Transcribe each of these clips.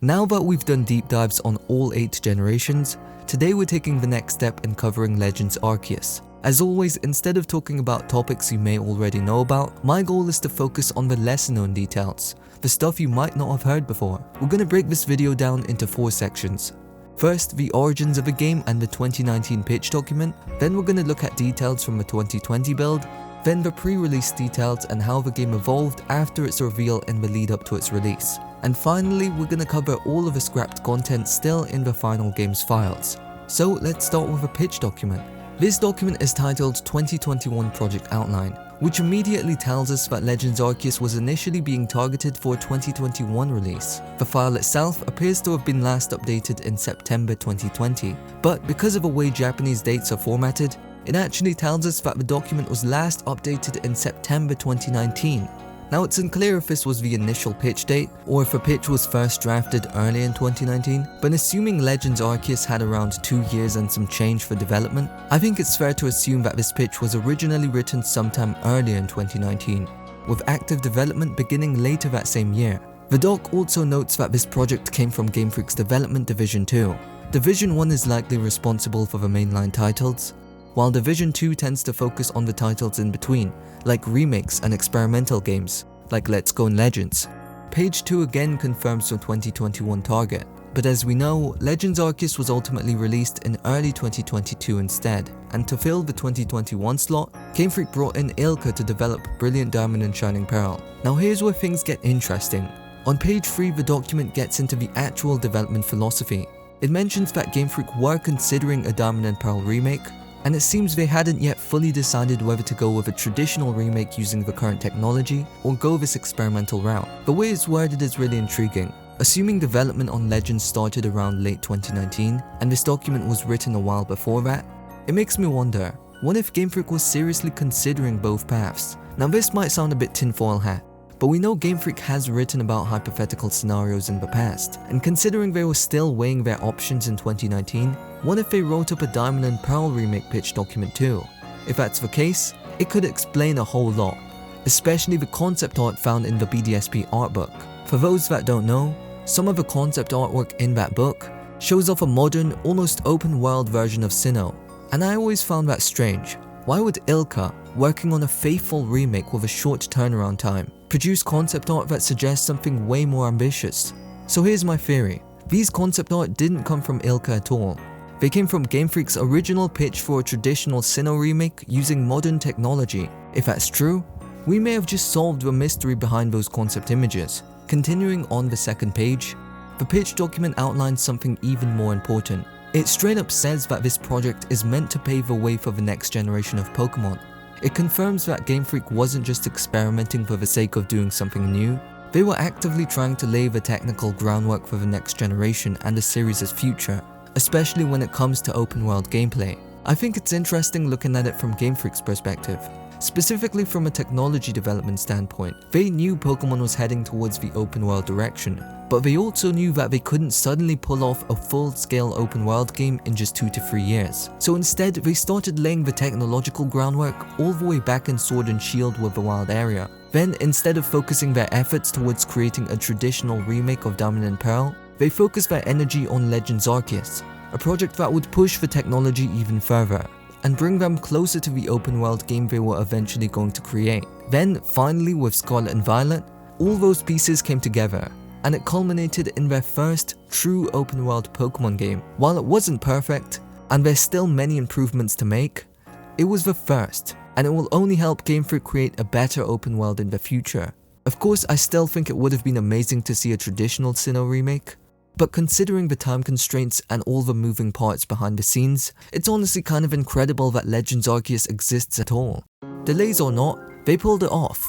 Now that we've done deep dives on all 8 generations, today we're taking the next step in covering Legends Arceus. As always, instead of talking about topics you may already know about, my goal is to focus on the lesser known details, the stuff you might not have heard before. We're gonna break this video down into 4 sections. First, the origins of the game and the 2019 pitch document, then we're gonna look at details from the 2020 build, then the pre-release details and how the game evolved after its reveal in the lead up to its release. And finally, we're gonna cover all of the scrapped content still in the final game's files. So let's start with a pitch document. This document is titled 2021 Project Outline, which immediately tells us that Legends Arceus was initially being targeted for a 2021 release. The file itself appears to have been last updated in September 2020, but because of the way Japanese dates are formatted, it actually tells us that the document was last updated in September 2019. Now it's unclear if this was the initial pitch date, or if a pitch was first drafted early in 2019, but assuming Legends Arceus had around 2 years and some change for development, I think it's fair to assume that this pitch was originally written sometime earlier in 2019, with active development beginning later that same year. The doc also notes that this project came from Game Freak's development Division 2. Division 1 is likely responsible for the mainline titles, while Division 2 tends to focus on the titles in between, like remakes and experimental games, like Let's Go and Legends. Page 2 again confirms the 2021 target, but as we know, Legends Arceus was ultimately released in early 2022 instead, and to fill the 2021 slot, Game Freak brought in Ilka to develop Brilliant Diamond and Shining Pearl. Now here's where things get interesting. On page 3, the document gets into the actual development philosophy. It mentions that Game Freak were considering a Diamond and Pearl remake, and it seems they hadn't yet fully decided whether to go with a traditional remake using the current technology or go this experimental route. The way it's worded is really intriguing. Assuming development on Legends started around late 2019 and this document was written a while before that, it makes me wonder, what if Game Freak was seriously considering both paths? Now this might sound a bit tinfoil hat, but we know Game Freak has written about hypothetical scenarios in the past, and considering they were still weighing their options in 2019, what if they wrote up a Diamond and Pearl remake pitch document too? If that's the case, it could explain a whole lot, especially the concept art found in the BDSP art book. For those that don't know, some of the concept artwork in that book shows off a modern, almost open world version of Sinnoh, and I always found that strange. Why would Ilka, working on a faithful remake with a short turnaround time, produce concept art that suggests something way more ambitious? So here's my theory. These concept art didn't come from Ilka at all. They came from Game Freak's original pitch for a traditional Sinnoh remake using modern technology. If that's true, we may have just solved the mystery behind those concept images. Continuing on the second page, the pitch document outlines something even more important. It straight up says that this project is meant to pave the way for the next generation of Pokemon. It confirms that Game Freak wasn't just experimenting for the sake of doing something new, they were actively trying to lay the technical groundwork for the next generation and the series' future, especially when it comes to open world gameplay. I think it's interesting looking at it from Game Freak's perspective. Specifically from a technology development standpoint, they knew Pokemon was heading towards the open world direction, but they also knew that they couldn't suddenly pull off a full-scale open world game in just 2 to 3 years. So instead, they started laying the technological groundwork all the way back in Sword and Shield with the wild area. Then, instead of focusing their efforts towards creating a traditional remake of Diamond and Pearl, they focused their energy on Legends Arceus, a project that would push the technology even further and bring them closer to the open world game they were eventually going to create. Then, finally, with Scarlet and Violet, all those pieces came together, and it culminated in their first true open world Pokemon game. While it wasn't perfect, and there's still many improvements to make, it was the first, and it will only help Game Freak create a better open world in the future. Of course, I still think it would have been amazing to see a traditional Sinnoh remake, but considering the time constraints and all the moving parts behind the scenes, it's honestly kind of incredible that Legends Arceus exists at all. Delays or not, they pulled it off,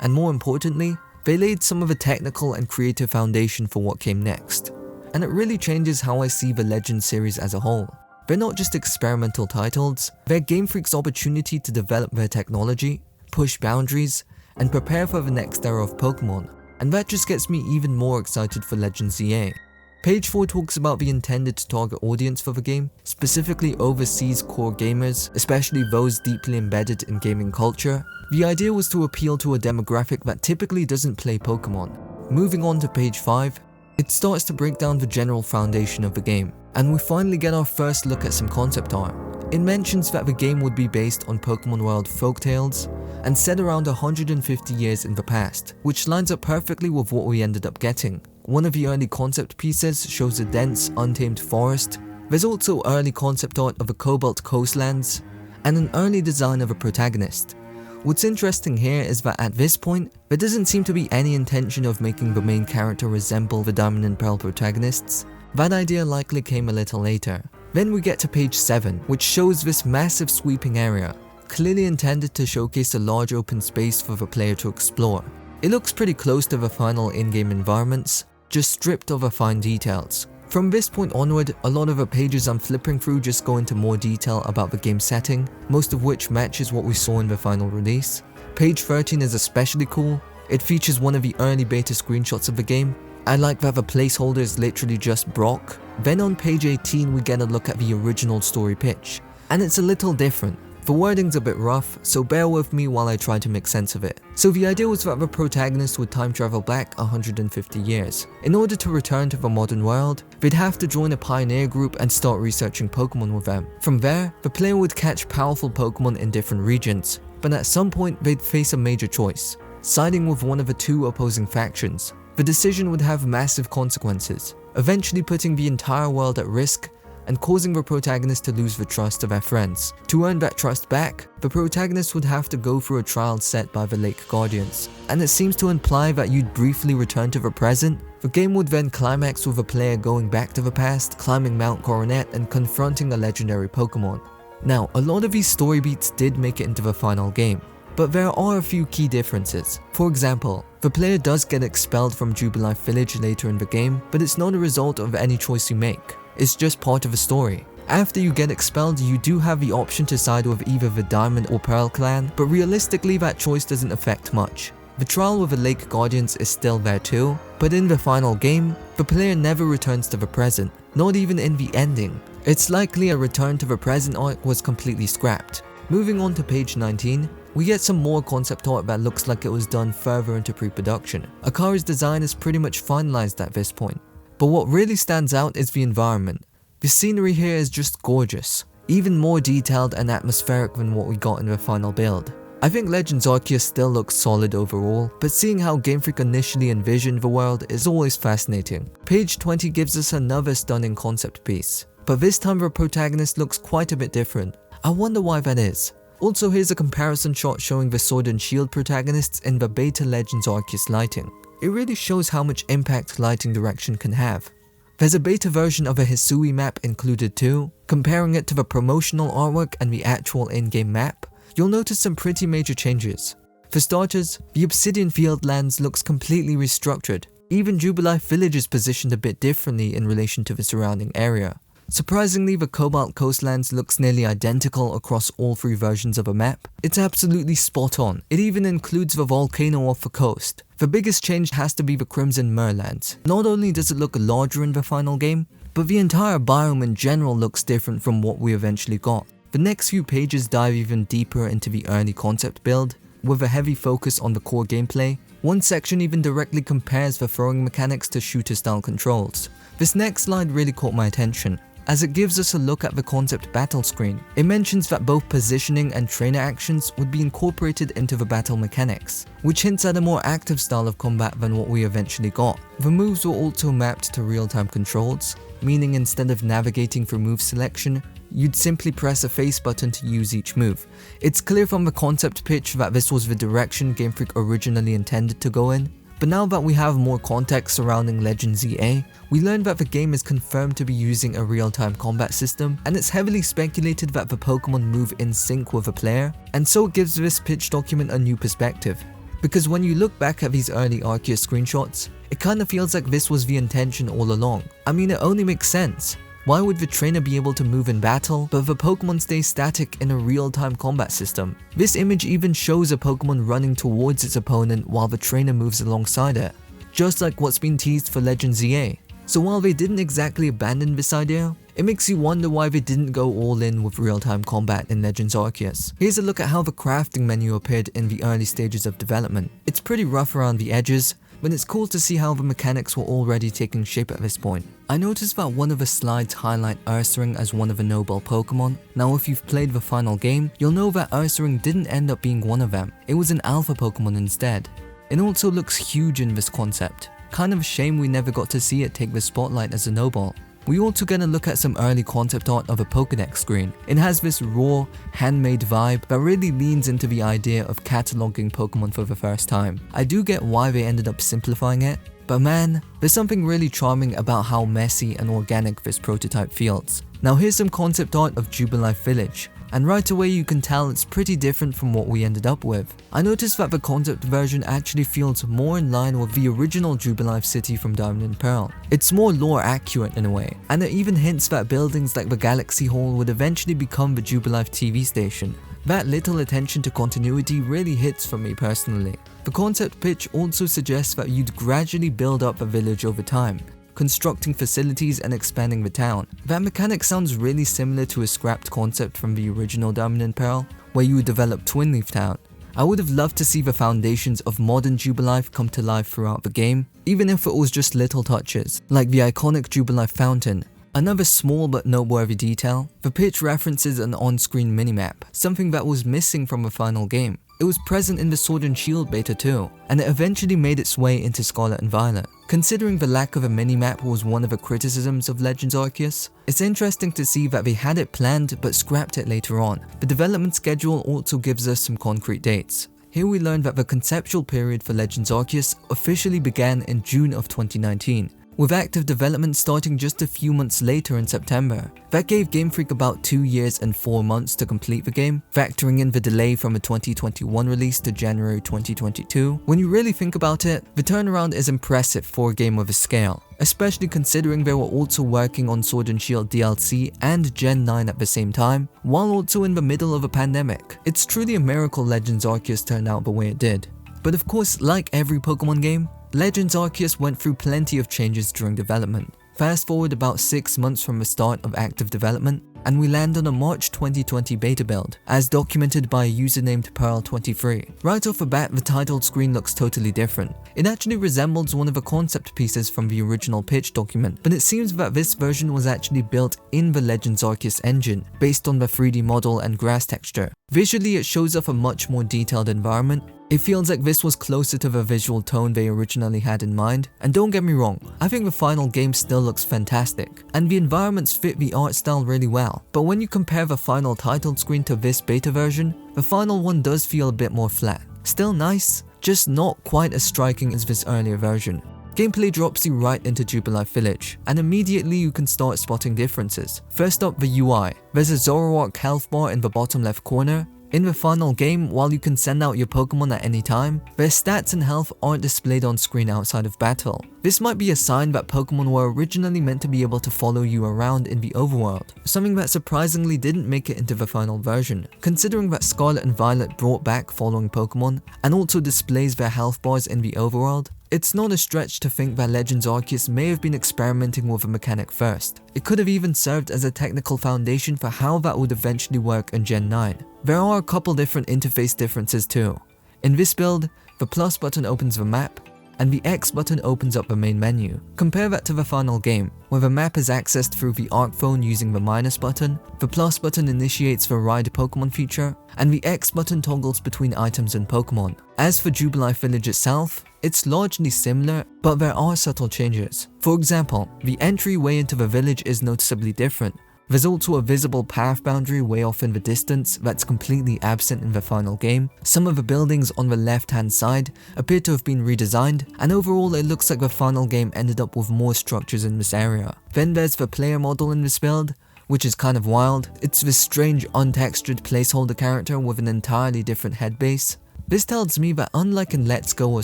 and more importantly, they laid some of the technical and creative foundation for what came next. And it really changes how I see the Legends series as a whole. They're not just experimental titles, they're Game Freak's opportunity to develop their technology, push boundaries, and prepare for the next era of Pokemon, and that just gets me even more excited for Legends EA. Page 4 talks about the intended target audience for the game, specifically overseas core gamers, especially those deeply embedded in gaming culture. The idea was to appeal to a demographic that typically doesn't play Pokemon. Moving on to page 5, It starts to break down the general foundation of the game, and we finally get our first look at some concept art. It mentions that the game would be based on Pokemon World folktales and set around 150 years in the past, which lines up perfectly with what we ended up getting. One of the early concept pieces shows a dense, untamed forest. There's also early concept art of the Cobalt coastlands and an early design of a protagonist. What's interesting here is that at this point, there doesn't seem to be any intention of making the main character resemble the Diamond and Pearl protagonists. That idea likely came a little later. Then we get to page 7, which shows this massive sweeping area, clearly intended to showcase a large open space for the player to explore. It looks pretty close to the final in-game environments, just stripped of the fine details. From this point onward, a lot of the pages I'm flipping through just go into more detail about the game setting, most of which matches what we saw in the final release. Page 13 is especially cool. It features one of the early beta screenshots of the game. I like that the placeholder is literally just Brock. Then on page 18 we get a look at the original story pitch, and it's a little different. The wording's a bit rough, so bear with me while I try to make sense of it. So the idea was that the protagonist would time travel back 150 years. In order to return to the modern world, they'd have to join a pioneer group and start researching Pokemon with them. From there, the player would catch powerful Pokemon in different regions, but at some point they'd face a major choice, siding with one of the two opposing factions. The decision would have massive consequences, eventually putting the entire world at risk and causing the protagonist to lose the trust of their friends. To earn that trust back, the protagonist would have to go through a trial set by the Lake Guardians, and it seems to imply that you'd briefly return to the present. The game would then climax with a player going back to the past, climbing Mount Coronet and confronting a legendary Pokemon. Now, a lot of these story beats did make it into the final game, but there are a few key differences. For example, the player does get expelled from Jubilife Village later in the game, but it's not a result of any choice you make. It's just part of the story. After you get expelled, you do have the option to side with either the Diamond or Pearl clan, but realistically that choice doesn't affect much. The trial with the Lake Guardians is still there too, but in the final game, the player never returns to the present, not even in the ending. It's likely a return to the present arc was completely scrapped. Moving on to page 19, we get some more concept art that looks like it was done further into pre-production. Akari's design is pretty much finalized at this point. But what really stands out is the environment. The scenery here is just gorgeous, even more detailed and atmospheric than what we got in the final build. I think Legends Arceus still looks solid overall, but seeing how Game Freak initially envisioned the world is always fascinating. Page 20 gives us another stunning concept piece, but this time the protagonist looks quite a bit different. I wonder why that is. Also, here's a comparison shot showing the Sword and Shield protagonists in the beta Legends Arceus lighting. It really shows how much impact lighting direction can have. There's a beta version of a Hisui map included too. Comparing it to the promotional artwork and the actual in-game map, you'll notice some pretty major changes. For starters, the Obsidian Fieldlands looks completely restructured. Even Jubilife Village is positioned a bit differently in relation to the surrounding area. Surprisingly, the Cobalt Coastlands looks nearly identical across all three versions of a map. It's absolutely spot on. It even includes the volcano off the coast. The biggest change has to be the Crimson Merlands. Not only does it look larger in the final game, but the entire biome in general looks different from what we eventually got. The next few pages dive even deeper into the early concept build, with a heavy focus on the core gameplay. One section even directly compares the throwing mechanics to shooter-style controls. This next slide really caught my attention, as it gives us a look at the concept battle screen. It mentions that both positioning and trainer actions would be incorporated into the battle mechanics, which hints at a more active style of combat than what we eventually got. The moves were also mapped to real-time controls, meaning instead of navigating for move selection, you'd simply press a face button to use each move. It's clear from the concept pitch that this was the direction Game Freak originally intended to go in. But now that we have more context surrounding Legends EA, we learned that the game is confirmed to be using a real-time combat system, and it's heavily speculated that the Pokemon move in sync with the player, and so it gives this pitch document a new perspective. Because when you look back at these early Arceus screenshots, it kinda feels like this was the intention all along. I mean, it only makes sense. Why would the trainer be able to move in battle, but the Pokemon stay static in a real-time combat system? This image even shows a Pokemon running towards its opponent while the trainer moves alongside it, just like what's been teased for Legends EA. So while they didn't exactly abandon this idea, it makes you wonder why they didn't go all in with real-time combat in Legends Arceus. Here's a look at how the crafting menu appeared in the early stages of development. It's pretty rough around the edges, but it's cool to see how the mechanics were already taking shape at this point. I noticed that one of the slides highlight Ursaring as one of the noble Pokemon. Now if you've played the final game, you'll know that Ursaring didn't end up being one of them, it was an alpha Pokemon instead. It also looks huge in this concept. Kind of a shame we never got to see it take the spotlight as a noble. We also get a look at some early concept art of a Pokedex screen. It has this raw, handmade vibe that really leans into the idea of cataloging Pokemon for the first time. I do get why they ended up simplifying it, but man, there's something really charming about how messy and organic this prototype feels. Now here's some concept art of Jubilife Village, and right away you can tell it's pretty different from what we ended up with. I noticed that the concept version actually feels more in line with the original Jubilife city from Diamond and Pearl. It's more lore accurate in a way, and it even hints that buildings like the Galaxy Hall would eventually become the Jubilife TV station. That little attention to continuity really hits for me personally. The concept pitch also suggests that you'd gradually build up a village over time, constructing facilities and expanding the town. That mechanic sounds really similar to a scrapped concept from the original Diamond and Pearl, where you would develop Twin Leaf Town. I would have loved to see the foundations of modern Jubilife come to life throughout the game, even if it was just little touches, like the iconic Jubilife fountain. Another small but noteworthy detail, the pitch references an on-screen minimap, something that was missing from the final game. It was present in the Sword and Shield beta too, and it eventually made its way into Scarlet and Violet. Considering the lack of a minimap was one of the criticisms of Legends Arceus, it's interesting to see that they had it planned but scrapped it later on. The development schedule also gives us some concrete dates. Here we learn that the conceptual period for Legends Arceus officially began in June of 2019. With active development starting just a few months later in September. That gave Game Freak about 2 years and 4 months to complete the game, factoring in the delay from a 2021 release to January 2022. When you really think about it, the turnaround is impressive for a game of a scale, especially considering they were also working on Sword and Shield DLC and Gen 9 at the same time, while also in the middle of a pandemic. It's truly a miracle Legends Arceus turned out the way it did. But of course, like every Pokemon game, Legends Arceus went through plenty of changes during development. Fast forward about 6 months from the start of active development, and we land on a March 2020 beta build, as documented by a user named Pearl23. Right off the bat, the title screen looks totally different. It actually resembles one of the concept pieces from the original pitch document, but it seems that this version was actually built in the Legends Arceus engine, based on the 3D model and grass texture. Visually, it shows off a much more detailed environment. It feels like this was closer to the visual tone they originally had in mind, and don't get me wrong, I think the final game still looks fantastic, and the environments fit the art style really well. But when you compare the final title screen to this beta version, the final one does feel a bit more flat. Still nice, just not quite as striking as this earlier version. Gameplay drops you right into Jubilife Village, and immediately you can start spotting differences. First up, the UI. There's a Zoroark health bar in the bottom left corner. In the final game, while you can send out your Pokemon at any time, their stats and health aren't displayed on screen outside of battle. This might be a sign that Pokemon were originally meant to be able to follow you around in the overworld, something that surprisingly didn't make it into the final version, considering that Scarlet and Violet brought back following Pokemon and also displays their health bars in the overworld. It's not a stretch to think that Legends Arceus may have been experimenting with a mechanic first. It could have even served as a technical foundation for how that would eventually work in Gen 9. There are a couple different interface differences too. In this build, the plus button opens the map, and the X button opens up the main menu. Compare that to the final game, where the map is accessed through the ARC phone using the minus button, the plus button initiates the Ride Pokemon feature, and the X button toggles between items and Pokemon. As for Jubilife Village itself, it's largely similar, but there are subtle changes. For example, the entryway into the village is noticeably different. There's also a visible path boundary way off in the distance that's completely absent in the final game. Some of the buildings on the left-hand side appear to have been redesigned, and overall it looks like the final game ended up with more structures in this area. Then there's the player model in this build, which is kind of wild. It's this strange untextured placeholder character with an entirely different head base. This tells me that unlike in Let's Go or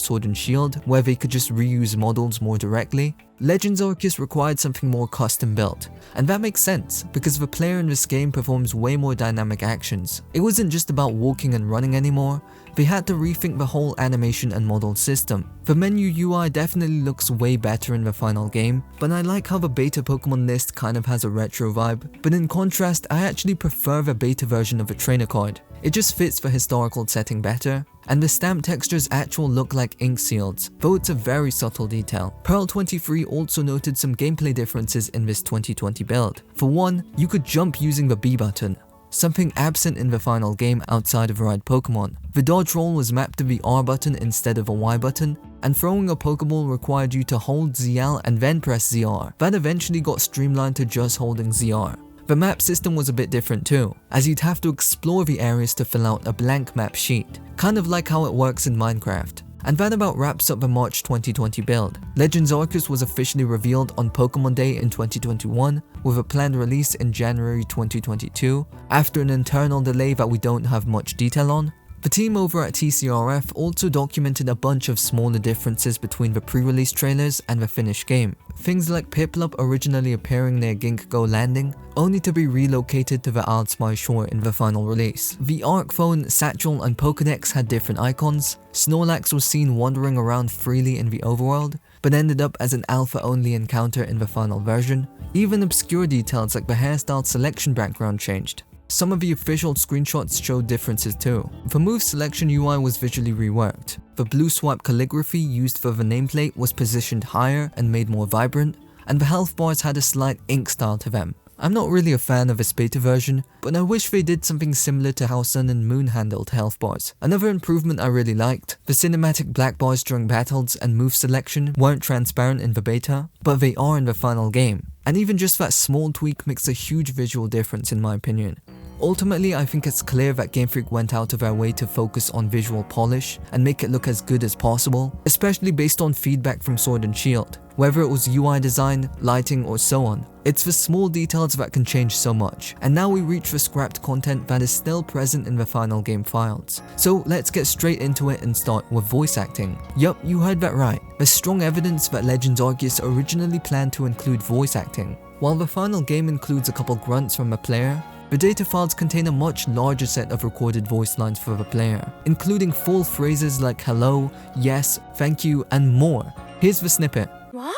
Sword and Shield, where they could just reuse models more directly, Legends Arceus required something more custom built, and that makes sense because the player in this game performs way more dynamic actions. It wasn't just about walking and running anymore, they had to rethink the whole animation and model system. The menu UI definitely looks way better in the final game, but I like how the beta Pokemon list kind of has a retro vibe, but in contrast I actually prefer the beta version of the trainer card. It just fits the historical setting better. and the stamp textures actually look like ink seals, though it's a very subtle detail. Pearl23 also noted some gameplay differences in this 2020 build. For one, you could jump using the B button, something absent in the final game outside of Ride Pokemon. The dodge roll was mapped to the R button instead of a Y button, and throwing a Pokeball required you to hold ZL and then press ZR. That eventually got streamlined to just holding ZR. The map system was a bit different too, as you'd have to explore the areas to fill out a blank map sheet, kind of like how it works in Minecraft. And that about wraps up the March 2020 build. Legends Arceus was officially revealed on Pokemon Day in 2021, with a planned release in January 2022, after an internal delay that we don't have much detail on. The team over at TCRF also documented a bunch of smaller differences between the pre-release trailers and the finished game. Things like Piplup originally appearing near Ginkgo Landing, only to be relocated to the Aldspire shore in the final release. The Arc Phone, Satchel, and Pokedex had different icons. Snorlax was seen wandering around freely in the overworld, but ended up as an alpha-only encounter in the final version. Even obscure details like the hairstyle selection background changed. Some of the official screenshots showed differences too. The move selection UI was visually reworked. The blue swipe calligraphy used for the nameplate was positioned higher and made more vibrant, and the health bars had a slight ink style to them. I'm not really a fan of this beta version, but I wish they did something similar to how Sun and Moon handled health bars. Another improvement I really liked, the cinematic black bars during battles and move selection weren't transparent in the beta, but they are in the final game. And even just that small tweak makes a huge visual difference in my opinion. Ultimately, I think it's clear that Game Freak went out of their way to focus on visual polish and make it look as good as possible, especially based on feedback from Sword and Shield. Whether it was UI design, lighting, or so on, it's the small details that can change so much. And now we reach the scrapped content that is still present in the final game files. So let's get straight into it and start with voice acting. Yup, you heard that right. There's strong evidence that Legends Arceus originally planned to include voice acting. While the final game includes a couple grunts from the player, the data files contain a much larger set of recorded voice lines for the player, including full phrases like hello, yes, thank you, and more. Here's the snippet. Wow!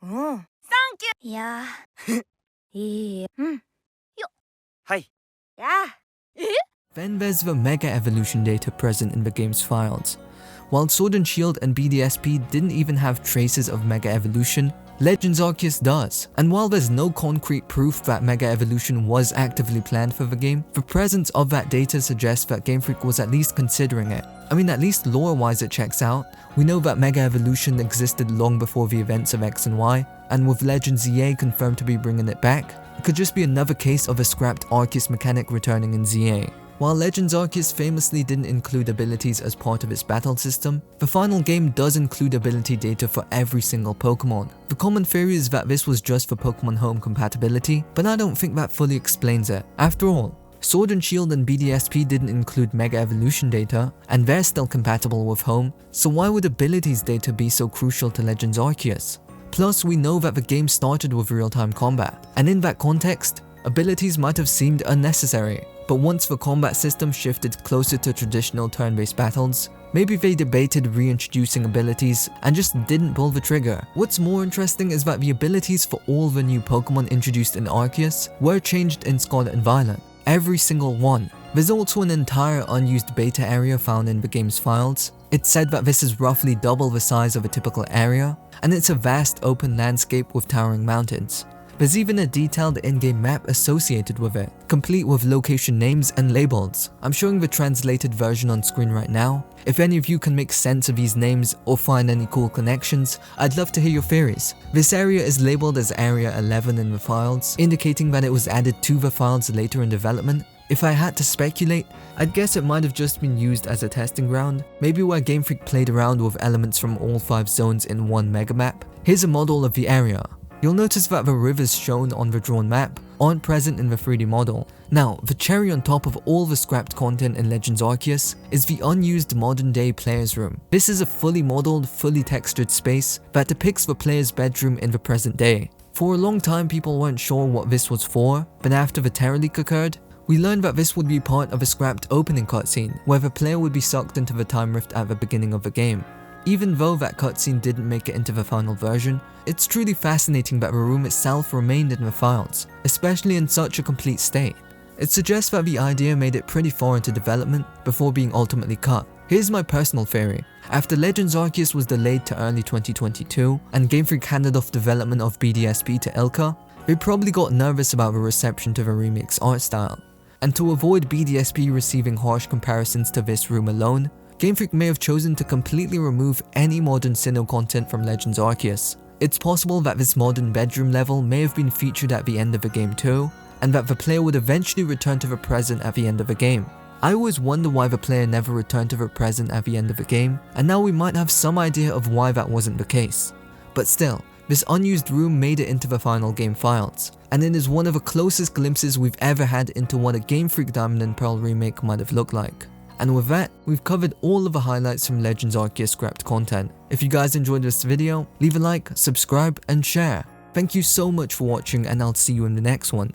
Oh. Thank you! Yeah. Yeah. Yo. Hi. Yeah. Then there's the Mega Evolution data present in the game's files. While Sword and Shield and BDSP didn't even have traces of Mega Evolution, Legends Arceus does. And while there's no concrete proof that Mega Evolution was actively planned for the game, the presence of that data suggests that Game Freak was at least considering it. I mean, at least lore-wise it checks out. We know that Mega Evolution existed long before the events of X and Y, and with Legends EA confirmed to be bringing it back, it could just be another case of a scrapped Arceus mechanic returning in ZA. While Legends Arceus famously didn't include abilities as part of its battle system, the final game does include ability data for every single Pokemon. The common theory is that this was just for Pokemon Home compatibility, but I don't think that fully explains it. After all, Sword and Shield and BDSP didn't include Mega Evolution data, and they're still compatible with Home, so why would abilities data be so crucial to Legends Arceus? Plus, we know that the game started with real-time combat, and in that context, abilities might have seemed unnecessary. But once the combat system shifted closer to traditional turn-based battles, maybe they debated reintroducing abilities and just didn't pull the trigger. What's more interesting is that the abilities for all the new Pokemon introduced in Arceus were changed in Scarlet and Violet. Every single one. There's also an entire unused beta area found in the game's files. It's said that this is roughly double the size of a typical area, and it's a vast open landscape with towering mountains. There's even a detailed in-game map associated with it, complete with location names and labels. I'm showing the translated version on screen right now. If any of you can make sense of these names or find any cool connections, I'd love to hear your theories. This area is labeled as Area 11 in the files, indicating that it was added to the files later in development. If I had to speculate, I'd guess it might have just been used as a testing ground, maybe where Game Freak played around with elements from all 5 zones in one mega map. Here's a model of the area. You'll notice that the rivers shown on the drawn map aren't present in the 3D model. Now, the cherry on top of all the scrapped content in Legends Arceus is the unused modern-day player's room. This is a fully modeled, fully textured space that depicts the player's bedroom in the present day. For a long time, people weren't sure what this was for, but after the Terra leak occurred, we learned that this would be part of a scrapped opening cutscene, where the player would be sucked into the time rift at the beginning of the game. Even though that cutscene didn't make it into the final version, it's truly fascinating that the room itself remained in the files, especially in such a complete state. It suggests that the idea made it pretty far into development before being ultimately cut. Here's my personal theory. After Legends Arceus was delayed to early 2022 and Game Freak handed off development of BDSP to Ilka, they probably got nervous about the reception to the remake's art style. And to avoid BDSP receiving harsh comparisons to this room alone, Game Freak may have chosen to completely remove any modern Sinnoh content from Legends Arceus. It's possible that this modern bedroom level may have been featured at the end of the game too, and that the player would eventually return to the present at the end of the game. I always wonder why the player never returned to the present at the end of the game, and now we might have some idea of why that wasn't the case. But still, this unused room made it into the final game files, and it is one of the closest glimpses we've ever had into what a Game Freak Diamond & Pearl remake might have looked like. And with that, we've covered all of the highlights from Legends Arceus scrapped content. If you guys enjoyed this video, leave a like, subscribe, and share. Thank you so much for watching, and I'll see you in the next one.